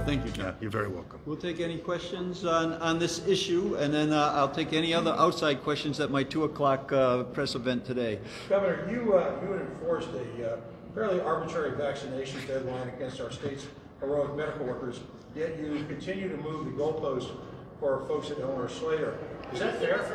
Thank you, John. Yeah, you're very welcome. We'll take any questions on this issue, and then I'll take any other outside questions at my 2 o'clock press event today. Governor, you had enforced a fairly arbitrary vaccination deadline against our state's heroic medical workers, yet you continue to move the goalposts for folks at Illinois Slater. Is that fair?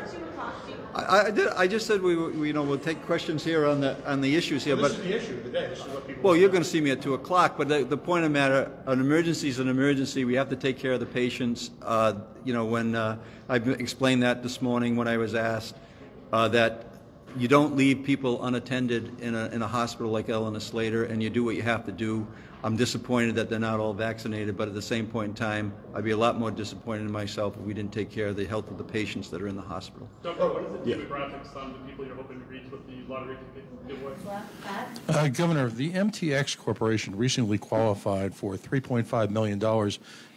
I just said we'll take questions here on the issues here. Well, this but is the issue today. This is what people. Well, you're going to see me at 2 o'clock. But the point of the matter, an emergency is an emergency. We have to take care of the patients. When I've explained that this morning when I was asked that you don't leave people unattended in a hospital like Illinois Slater, and you do what you have to do. I'm disappointed that they're not all vaccinated, but at the same point in time, I'd be a lot more disappointed in myself if we didn't take care of the health of the patients that are in the hospital. Doctor, what is the demographics on the people you're hoping to reach with the lottery giveaway? Governor, the MTX Corporation recently qualified for $3.5 million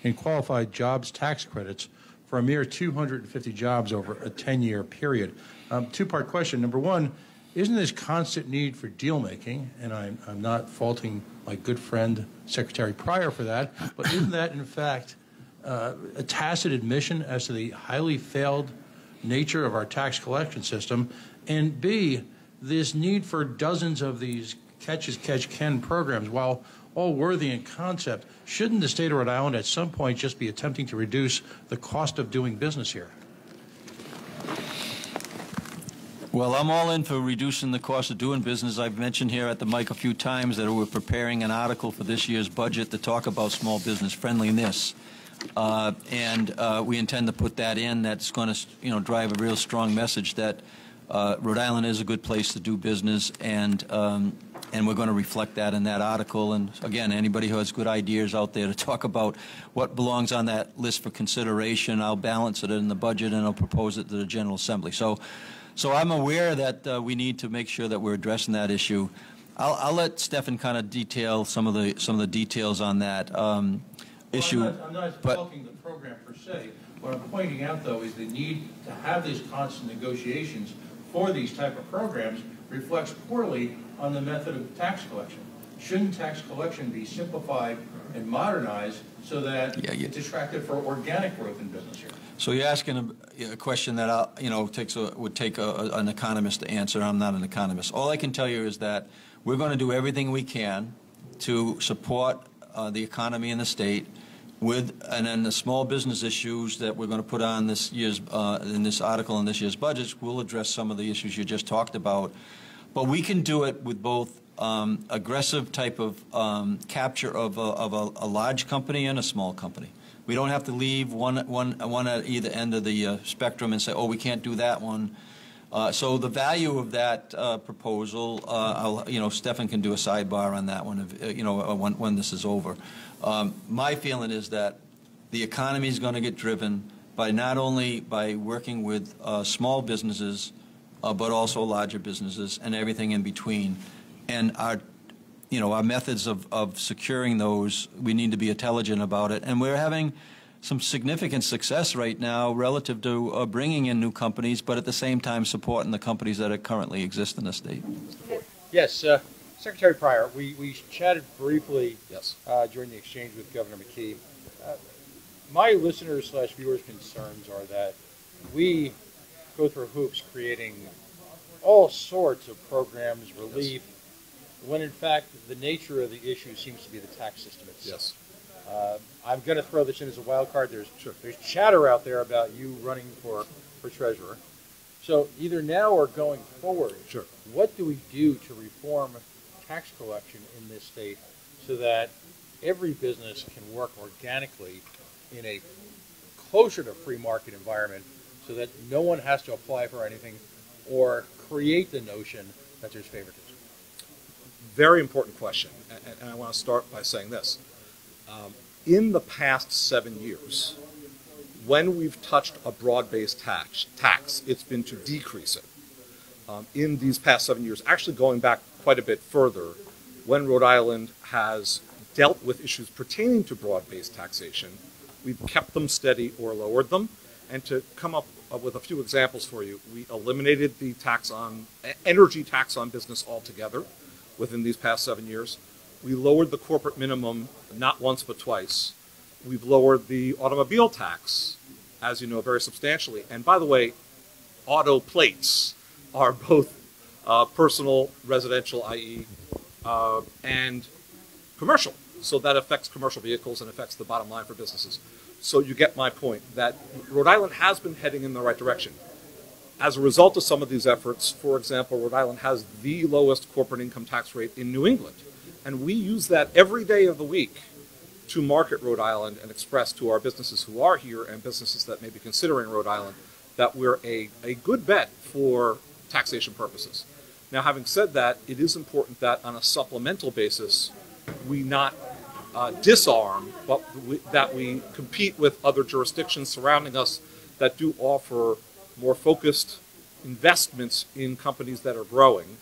in qualified jobs tax credits for a mere 250 jobs over a 10-year period. Two-part question. Number one, isn't this constant need for deal-making, and I'm not faulting my good friend Secretary Pryor for that, but isn't that, in fact, a tacit admission as to the highly failed nature of our tax collection system? And B, this need for dozens of these catch-as-catch-can programs, while all worthy in concept, shouldn't the state of Rhode Island at some point just be attempting to reduce the cost of doing business here? Well, I'm all in for reducing the cost of doing business. I've mentioned here at the mic a few times that we're preparing an article for this year's budget to talk about small business friendliness. And we intend to put that in. That's going to, drive a real strong message that Rhode Island is a good place to do business, and we're going to reflect that in that article. And again, anybody who has good ideas out there to talk about what belongs on that list for consideration, I'll balance it in the budget and I'll propose it to the General Assembly. So I'm aware that we need to make sure that we're addressing that issue. I'll let Stefan kind of detail some of the details on that issue. I'm not faulting the program per se. What I'm pointing out, though, is the need to have these constant negotiations for these type of programs reflects poorly on the method of tax collection. Shouldn't tax collection be simplified and modernized so that it's attractive for organic growth in business here? So you're asking a question that would take an economist to answer. I'm not an economist. All I can tell you is that we're going to do everything we can to support the economy in the state and then the small business issues that we're going to put on this year's in this article in this year's budgets. We'll address some of the issues you just talked about, but we can do it with both aggressive type of capture of a large company and a small company. We don't have to leave one at either end of the spectrum and say, oh, we can't do that one. So the value of that proposal, Stefan can do a sidebar on that one, when this is over. My feeling is that the economy is going to get driven by not only by working with small businesses, but also larger businesses and everything in between. And our methods of securing those, we need to be intelligent about it. And we're having some significant success right now relative to bringing in new companies, but at the same time supporting the companies that currently exist in the state. Yes, Secretary Pryor, we chatted briefly during the exchange with Governor McKee. My listeners/viewers' concerns are that we go through hoops creating all sorts of programs, relief, when in fact the nature of the issue seems to be the tax system itself. Yes. I'm going to throw this in as a wild card. There's chatter out there about you running for treasurer. So either now or going forward, what do we do to reform tax collection in this state so that every business can work organically in a closer to free market environment so that no one has to apply for anything or create the notion that there's favoritism? Very important question, and I want to start by saying this. In the past 7 years, when we've touched a broad-based tax, it's been to decrease it. In these past 7 years, actually going back quite a bit further, when Rhode Island has dealt with issues pertaining to broad-based taxation, we've kept them steady or lowered them. And to come up with a few examples for you, we eliminated the energy tax on business altogether within these past 7 years. We lowered the corporate minimum not once but twice. We've lowered the automobile tax, as you know, very substantially. And by the way, auto plates are both personal, residential, i.e., and commercial. So that affects commercial vehicles and affects the bottom line for businesses. So you get my point that Rhode Island has been heading in the right direction. As a result of some of these efforts, for example, Rhode Island has the lowest corporate income tax rate in New England. And we use that every day of the week to market Rhode Island and express to our businesses who are here and businesses that may be considering Rhode Island that we're a good bet for taxation purposes. Now, having said that, it is important that on a supplemental basis, we not disarm, but that we compete with other jurisdictions surrounding us that do offer more focused investments in companies that are growing.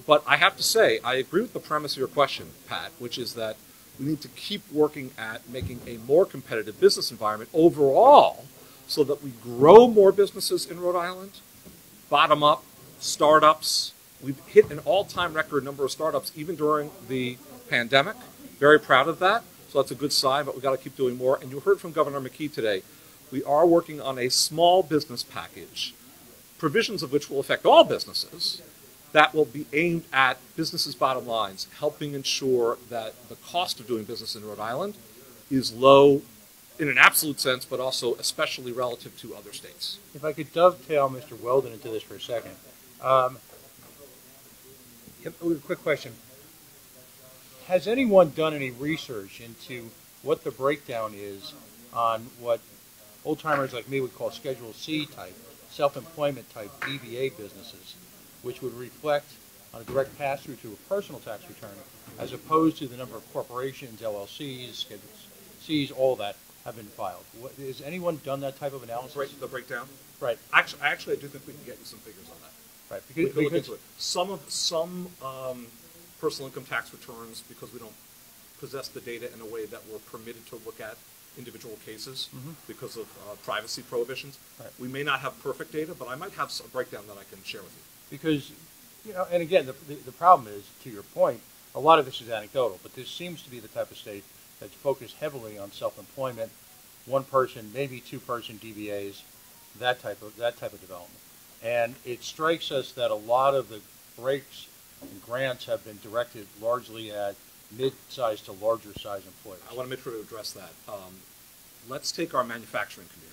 But I have to say, I agree with the premise of your question, Pat, which is that we need to keep working at making a more competitive business environment overall so that we grow more businesses in Rhode Island, bottom up, startups. We've hit an all-time record number of startups even during the pandemic. Very proud of that. So that's a good sign, but we've got to keep doing more. And you heard from Governor McKee today. We are working on a small business package, provisions of which will affect all businesses, that will be aimed at businesses' bottom lines, helping ensure that the cost of doing business in Rhode Island is low in an absolute sense, but also especially relative to other states. If I could dovetail Mr. Weldon into this for a second. A quick question. Has anyone done any research into what the breakdown is on what old-timers like me would call Schedule C type, self-employment type DBA businesses, which would reflect on a direct pass-through to a personal tax return, as opposed to the number of corporations, LLCs, Schedules Cs, all that have been filed? Has anyone done that type of analysis? The breakdown? Right. Actually, I do think we can get you some figures on that. Right. We can look into it. Some personal income tax returns, because we don't possess the data in a way that we're permitted to look at individual cases because of privacy prohibitions. Right. We may not have perfect data, but I might have a breakdown that I can share with you. Because, and again, the problem is, to your point, a lot of this is anecdotal, but this seems to be the type of state that's focused heavily on self-employment, one person, maybe two-person DBAs, that type of development. And it strikes us that a lot of the breaks and grants have been directed largely at mid-sized to larger-sized employers. I want to make sure to address that. Let's take our manufacturing community.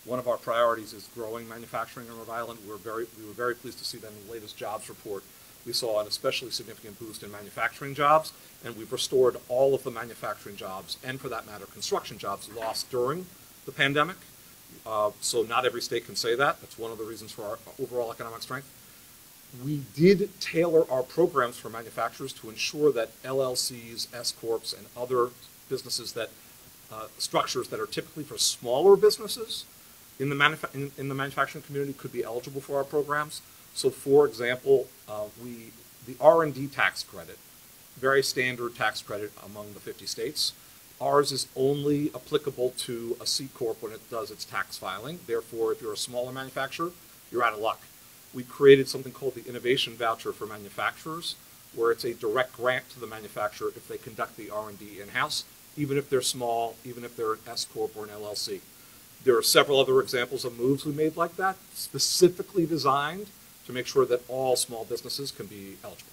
One of our priorities is growing manufacturing in Rhode Island. We were very pleased to see that in the latest jobs report. We saw an especially significant boost in manufacturing jobs, and we've restored all of the manufacturing jobs, and for that matter, construction jobs lost during the pandemic. So not every state can say that. That's one of the reasons for our overall economic strength. We did tailor our programs for manufacturers to ensure that LLCs, S-Corps, and other businesses that structures that are typically for smaller businesses in the manufacturing community could be eligible for our programs. So, for example, the R&D tax credit, very standard tax credit among the 50 states. Ours is only applicable to a C Corp when it does its tax filing. Therefore, if you're a smaller manufacturer, you're out of luck. We created something called the Innovation Voucher for manufacturers, where it's a direct grant to the manufacturer if they conduct the R&D in-house, even if they're small, even if they're an S-Corp or an LLC. There are several other examples of moves we made like that, specifically designed to make sure that all small businesses can be eligible.